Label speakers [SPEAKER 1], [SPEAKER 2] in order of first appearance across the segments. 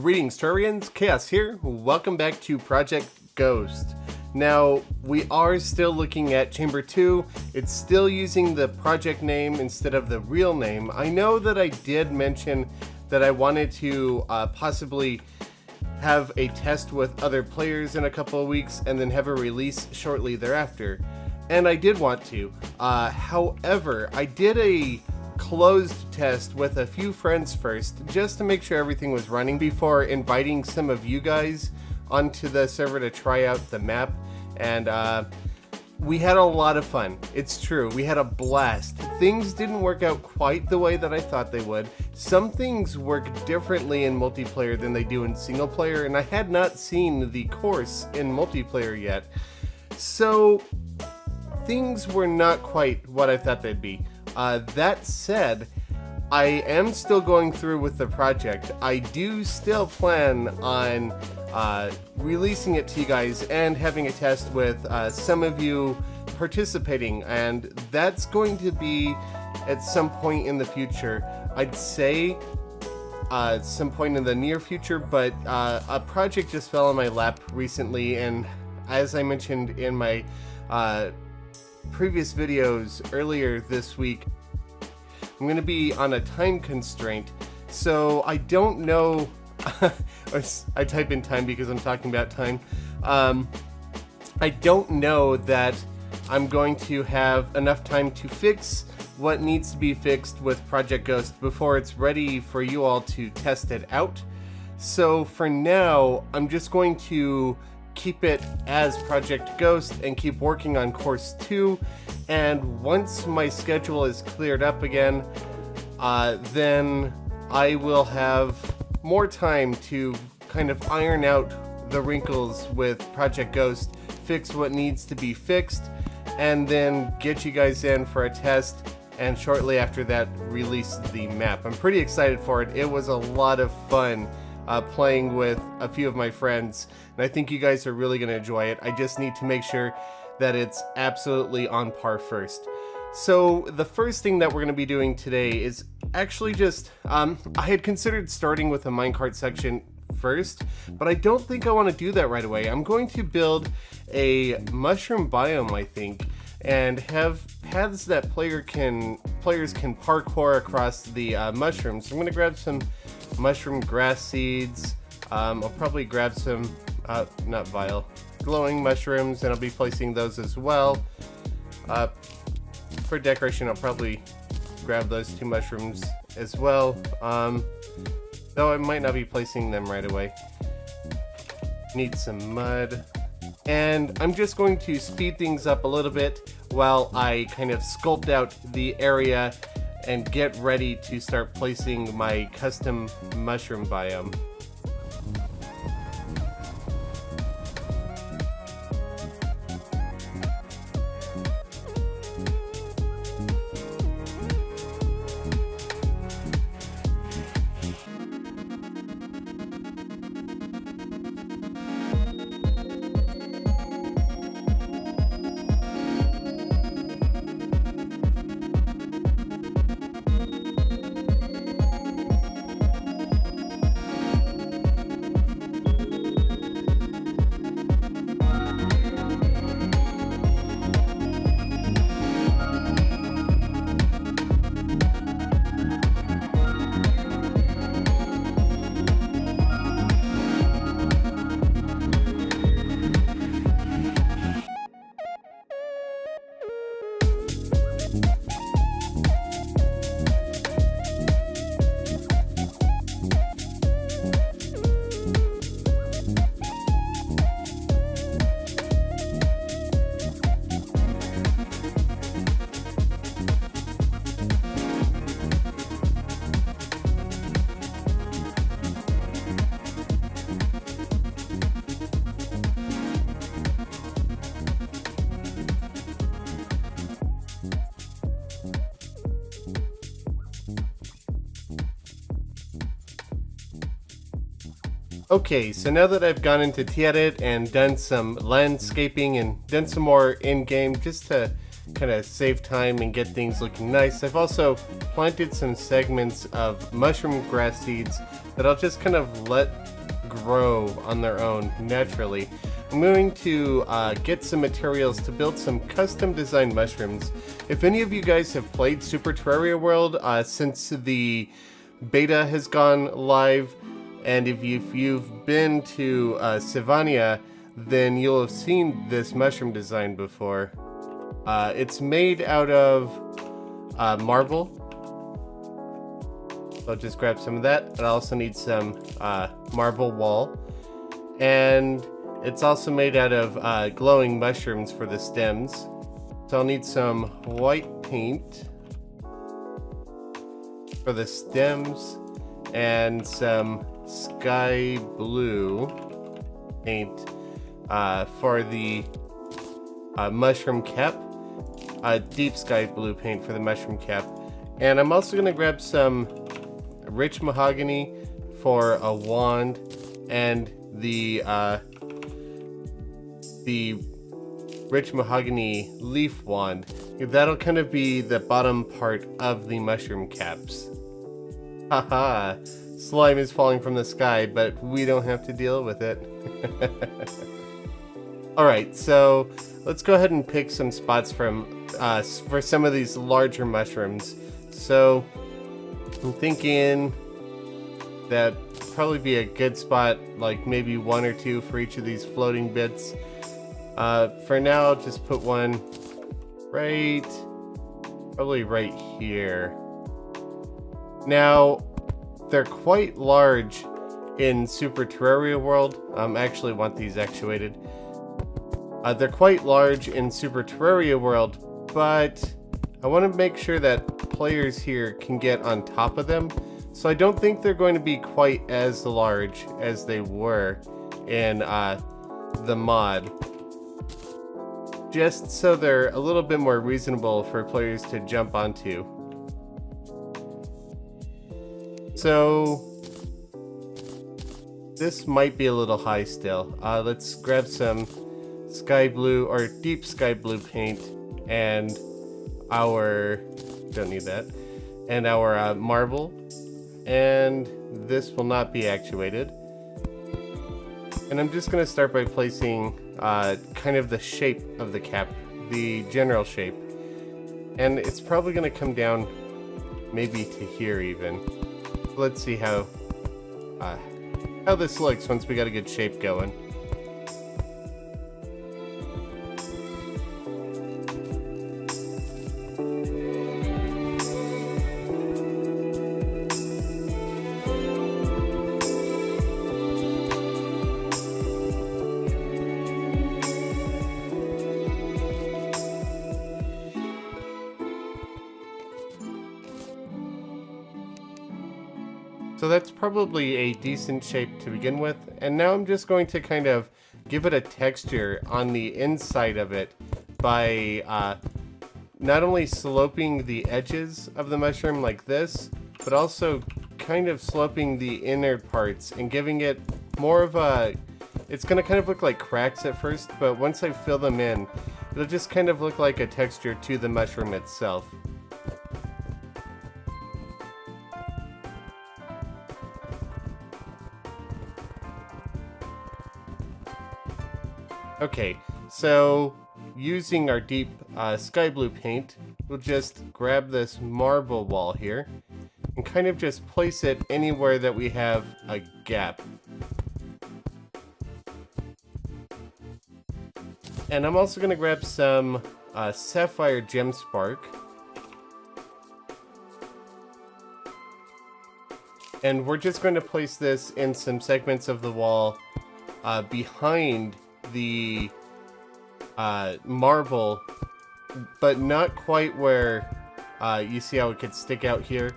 [SPEAKER 1] Greetings, Terrarians. Khaios here. Welcome back to Project Ghost. Now, we are still looking at Chamber 2. It's still using the project name instead of the real name. I know that I did mention that I wanted to possibly have a test with other players in a couple of weeks and then have a release shortly thereafter. And I did want to. However, I did a closed test with a few friends first, just to make sure everything was running before inviting some of you guys onto the server to try out the map. And we had a lot of fun. It's true, we had a blast. Things didn't work out quite the way that I thought they would. Some things work differently in multiplayer than they do in single player, and I had not seen the course in multiplayer yet. So things were not quite what I thought they'd be. That said, I am still going through with the project. I do still plan on releasing it to you guys and having a test with some of you participating, and that's going to be at some point in the future. I'd say some point in the near future, but a project just fell on my lap recently, and as I mentioned in my previous videos earlier this week, I'm going to be on a time constraint, so I don't know. I type in time because I'm talking about time. I don't know that I'm going to have enough time to fix what needs to be fixed with Project Ghost before it's ready for you all to test it out. So for now, I'm just going to keep it as Project Ghost and keep working on Course 2, and once my schedule is cleared up again, then I will have more time to kind of iron out the wrinkles with Project Ghost, fix what needs to be fixed, and then get you guys in for a test, and shortly after that release the map. I'm pretty excited for it. It was a lot of fun playing with a few of my friends, and I think you guys are really going to enjoy it. I just need to make sure that it's absolutely on par first. So the first thing that we're going to be doing today is actually just, I had considered starting with a minecart section first, but I don't think I want to do that right away. I'm going to build a mushroom biome, I think, and have paths that players can parkour across the mushrooms. So I'm going to grab some mushroom grass seeds. I'll probably grab some, glowing mushrooms, and I'll be placing those as well. For decoration, I'll probably grab those 2 mushrooms as well, though I might not be placing them right away. Need some mud, and I'm just going to speed things up a little bit while I kind of sculpt out the area and get ready to start placing my custom mushroom biome. Okay, so now that I've gone into T-Edit and done some landscaping and done some more in-game just to kind of save time and get things looking nice. I've also planted some segments of mushroom grass seeds that I'll just kind of let grow on their own naturally. I'm going to get some materials to build some custom designed mushrooms. If any of you guys have played Super Terraria World since the beta has gone live, and if you've been to Savania, then you'll have seen this mushroom design before. It's made out of marble. So I'll just grab some of that. I also need some marble wall. And it's also made out of glowing mushrooms for the stems. So I'll need some white paint for the stems and some sky blue paint for the mushroom cap. Deep sky blue paint for the mushroom cap. And I'm also going to grab some rich mahogany for a wand and the rich mahogany leaf wand. That'll kind of be the bottom part of the mushroom caps. Haha, slime is falling from the sky, but we don't have to deal with it. Alright, so let's go ahead and pick some spots from for some of these larger mushrooms. So I'm thinking that probably be a good spot, like maybe 1 or 2 for each of these floating bits. For now, I'll just put one probably right here. Now, they're quite large in Super Terraria World. I actually want these actuated. They're quite large in Super Terraria World, but I want to make sure that players here can get on top of them. So I don't think they're going to be quite as large as they were in the mod. Just so they're a little bit more reasonable for players to jump onto. So this might be a little high still. Let's grab some sky blue or deep sky blue paint and don't need that, and our marble, and this will not be actuated. And I'm just going to start by placing kind of the shape of the cap, the general shape, and it's probably going to come down maybe to here even. Let's see how this looks once we got a good shape going. So that's probably a decent shape to begin with, and now I'm just going to kind of give it a texture on the inside of it by not only sloping the edges of the mushroom like this, but also kind of sloping the inner parts and giving it more of a... It's going to kind of look like cracks at first, but once I fill them in, it'll just kind of look like a texture to the mushroom itself. Okay, so using our deep sky blue paint, we'll just grab this marble wall here and kind of just place it anywhere that we have a gap. And I'm also going to grab some sapphire gem spark. And we're just going to place this in some segments of the wall behind the marble, but not quite where you see how it could stick out here.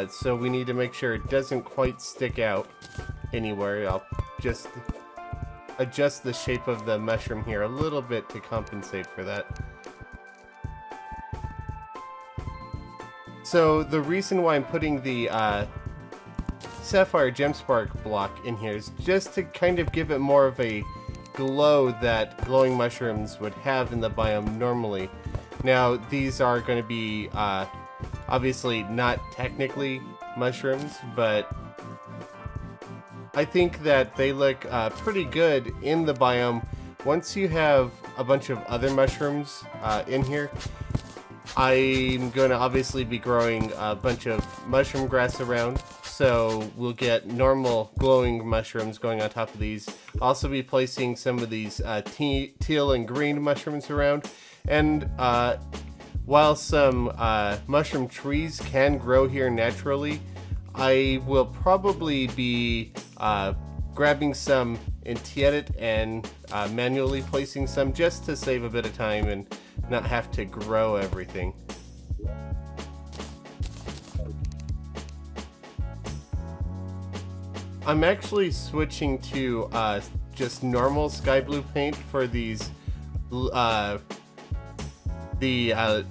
[SPEAKER 1] So we need to make sure it doesn't quite stick out anywhere. I'll just adjust the shape of the mushroom here a little bit to compensate for that. So the reason why I'm putting the sapphire gemspark block in here is just to kind of give it more of a glow that glowing mushrooms would have in the biome normally. Now, these are going to be obviously not technically mushrooms, but I think that they look pretty good in the biome. Once you have a bunch of other mushrooms in here, I'm going to obviously be growing a bunch of mushroom grass around, so we'll get normal glowing mushrooms going on top of these. I'll also be placing some of these teal and green mushrooms around, and while some mushroom trees can grow here naturally, I will probably be grabbing some in Tiedit and manually placing some just to save a bit of time and not have to grow everything. I'm actually switching to just normal sky blue paint for these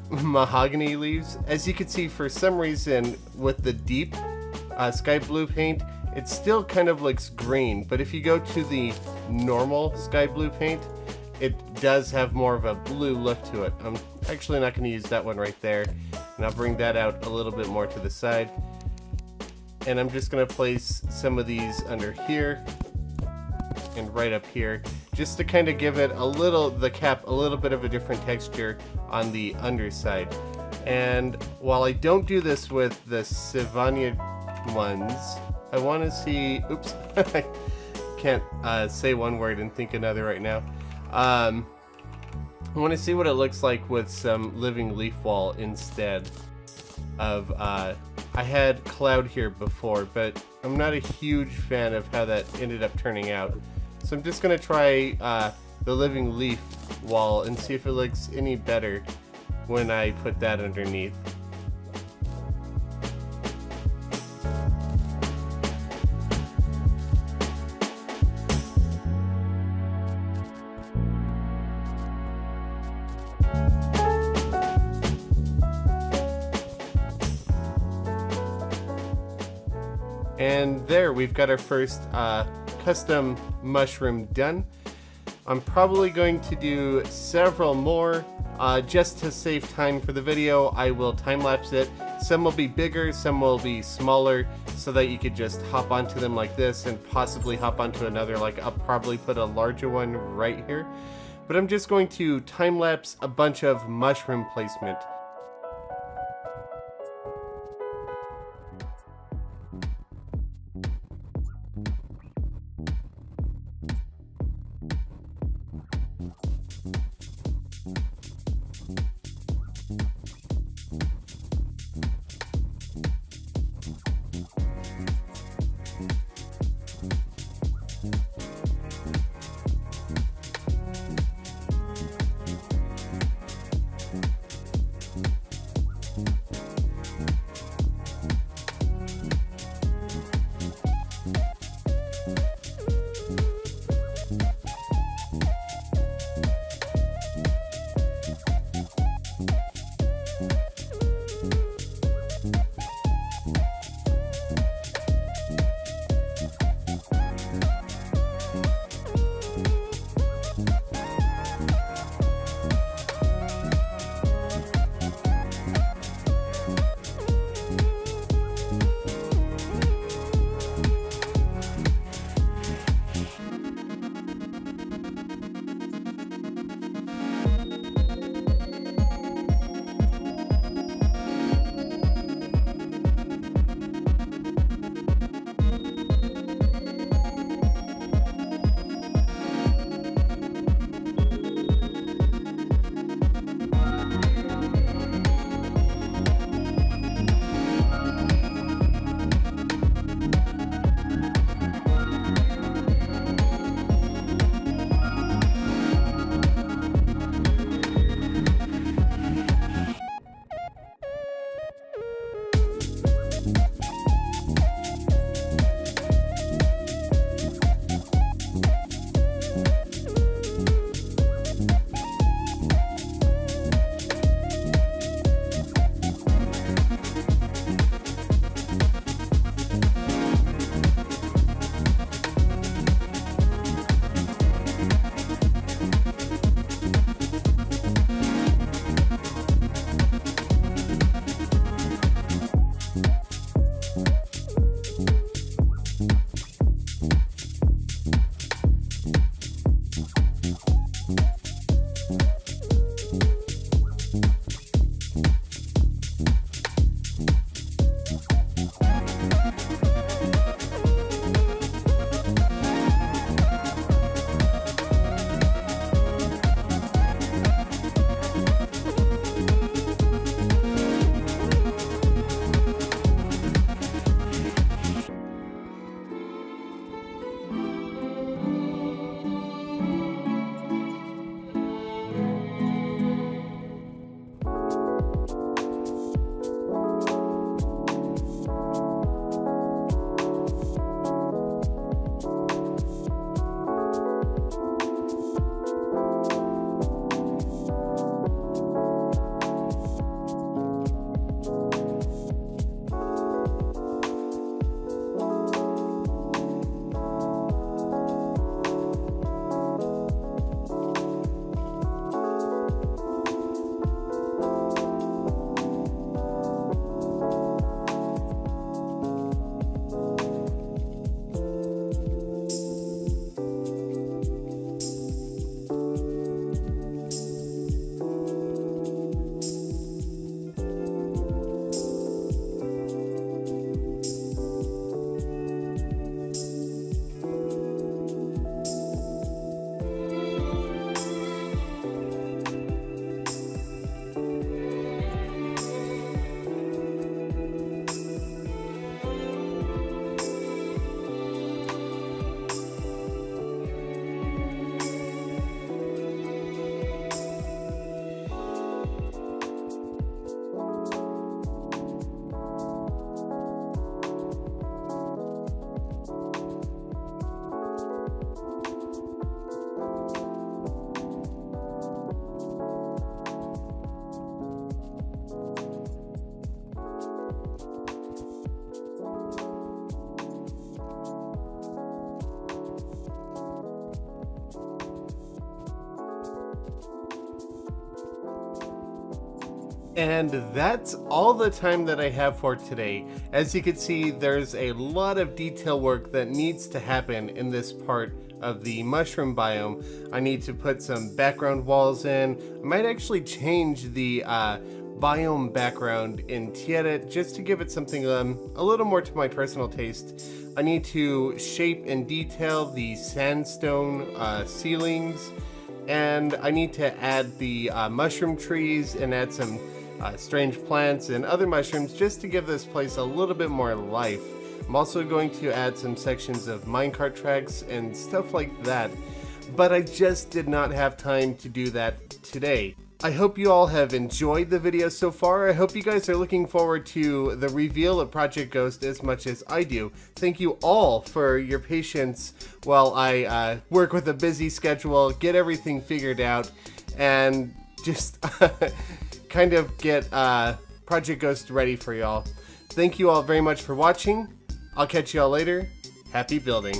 [SPEAKER 1] mahogany leaves. As you can see, for some reason with the deep sky blue paint, it still kind of looks green, but if you go to the normal sky blue paint, it does have more of a blue look to it. I'm actually not going to use that one right there, and I'll bring that out a little bit more to the side. And I'm just going to place some of these under here and right up here, just to kind of give it the cap a little bit of a different texture on the underside. And while I don't do this with the Sivania ones, I want to see, oops, I can't say one word and think another right now. I want to see what it looks like with some living leaf wall instead of, I had cloud here before, but I'm not a huge fan of how that ended up turning out. So I'm just going to try the living leaf wall and see if it looks any better when I put that underneath. And there, we've got our first custom mushroom done. I'm probably going to do several more just to save time for the video. I will time-lapse it. Some will be bigger, some will be smaller, so that you could just hop onto them like this and possibly hop onto another. Like, I'll probably put a larger one right here. But I'm just going to time-lapse a bunch of mushroom placement. And that's all the time that I have for today. As you can see, there's a lot of detail work that needs to happen in this part of the mushroom biome. I need to put some background walls in. I might actually change the biome background in Tiedit just to give it something a little more to my personal taste. I need to shape and detail the sandstone ceilings, and I need to add the mushroom trees and add some strange plants and other mushrooms just to give this place a little bit more life. I'm also going to add some sections of minecart tracks and stuff like that, but I just did not have time to do that today. I hope you all have enjoyed the video so far. I hope you guys are looking forward to the reveal of Project Ghost as much as I do. Thank you all for your patience while I work with a busy schedule, get everything figured out, and just kind of get Project Ghost ready for y'all. Thank you all very much for watching. I'll catch y'all later. Happy building.